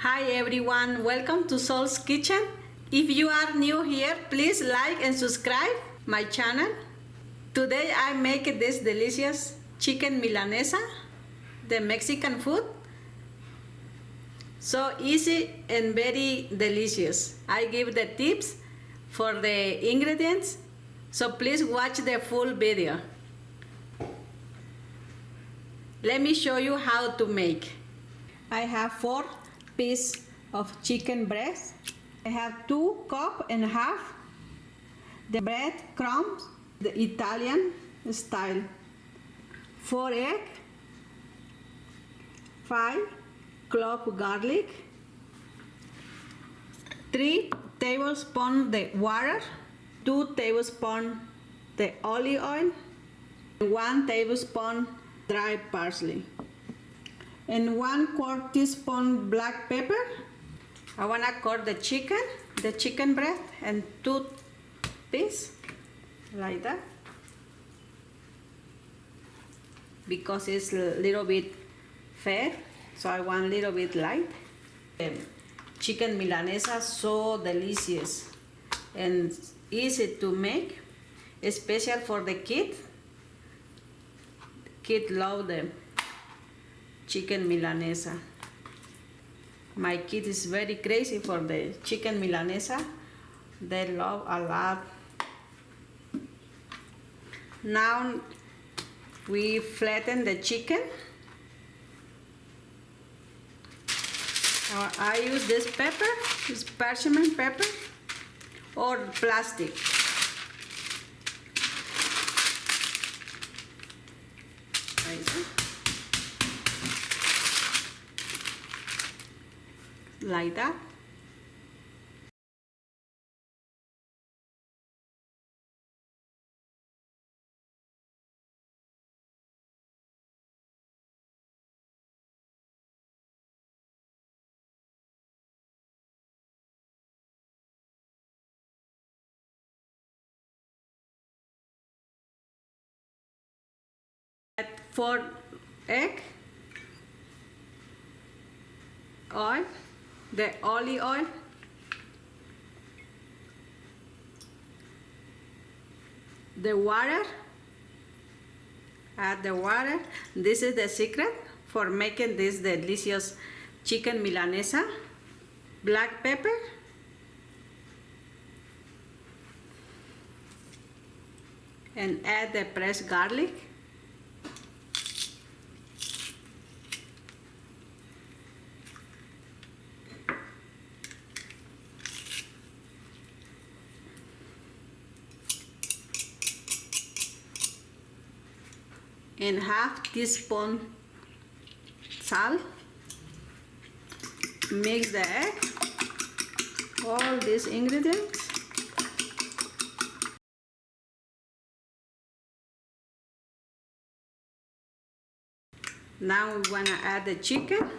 Hi everyone, welcome to Sol's Kitchen. If you are new here, please like and subscribe my channel. Today I make this delicious chicken Milanesa, the Mexican food. So easy and very delicious. I give the tips for the ingredients, so please watch the full video. Let me show you how to make. I have 4 pieces of chicken breast. I have 2.5 cups the bread crumbs, the Italian style, 4 eggs, 5 cloves garlic, 3 tablespoons the water, 2 tablespoons the olive oil, 1 tablespoon dry parsley, and 1/4 teaspoon black pepper. I wanna cut the chicken breast, and 2 pieces like that, because it's a little bit fair, so I want a little bit light. Chicken Milanesa, so delicious and easy to make, especially for the kids. Kids love the chicken Milanesa. My kid is very crazy for the chicken Milanesa. They love a lot. Now we flatten the chicken. I use this pepper, this parchment paper or plastic. Like that. Add 4 eggs, oil, the olive oil, the water. Add the water. This is the secret for making this delicious chicken Milanesa. Black pepper, and add the pressed garlic. And half teaspoon salt. Mix the egg, all these ingredients. Now we want to add the chicken.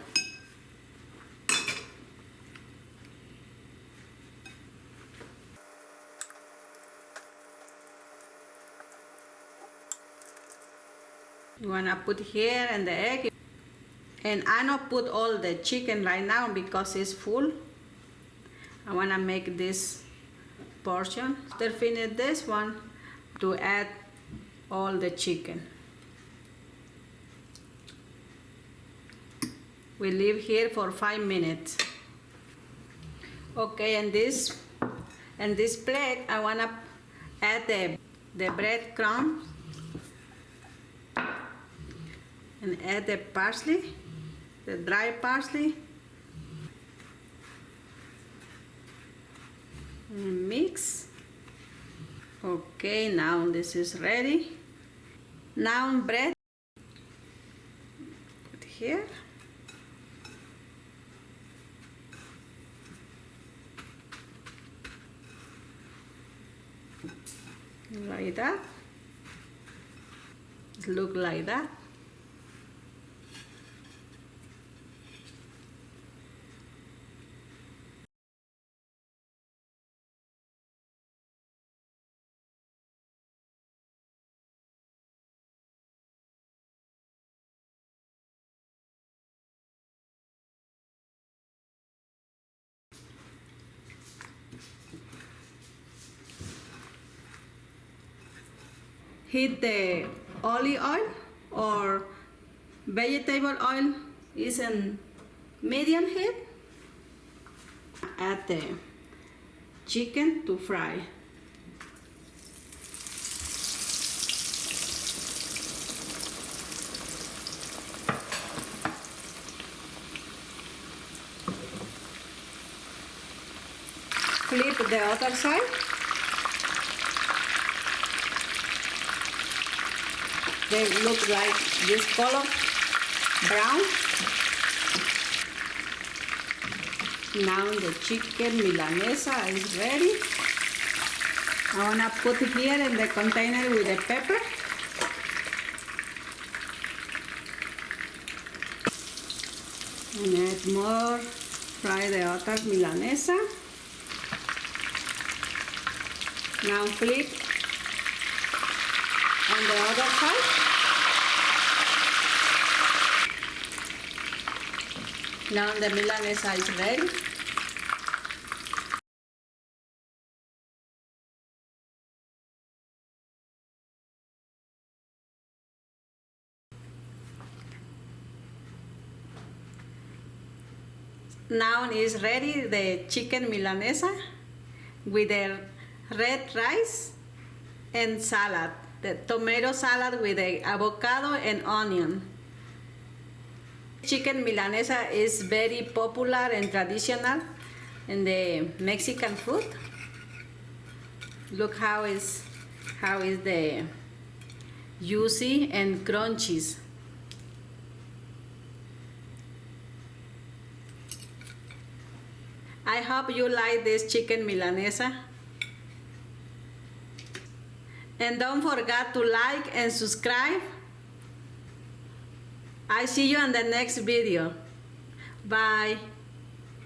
You want to put here and the egg. And I not put all the chicken right now because it's full. I want to make this portion. After finish this one, to add all the chicken. We leave here for 5 minutes. Okay, and this plate, I want to add the bread crumbs and add the parsley, the dry parsley, and mix. Okay, now this is ready. Now bread, put here. Like that. Look like that. heat the olive oil or vegetable oil is in medium heat. Add the chicken to fry. Flip the other side. They look like this color, brown. Now the chicken Milanesa is ready. I wanna put here in the container with the pepper. And add more, fry the other Milanesa. Now flip on the other side. Now the Milanesa is ready. Now is ready the chicken Milanesa with the red rice and salad, the tomato salad with the avocado and onion. Chicken Milanesa is very popular and traditional in the Mexican food. Look how is the juicy and crunchy. I hope you like this chicken Milanesa. And don't forget to like and subscribe. I see you in the next video. Bye.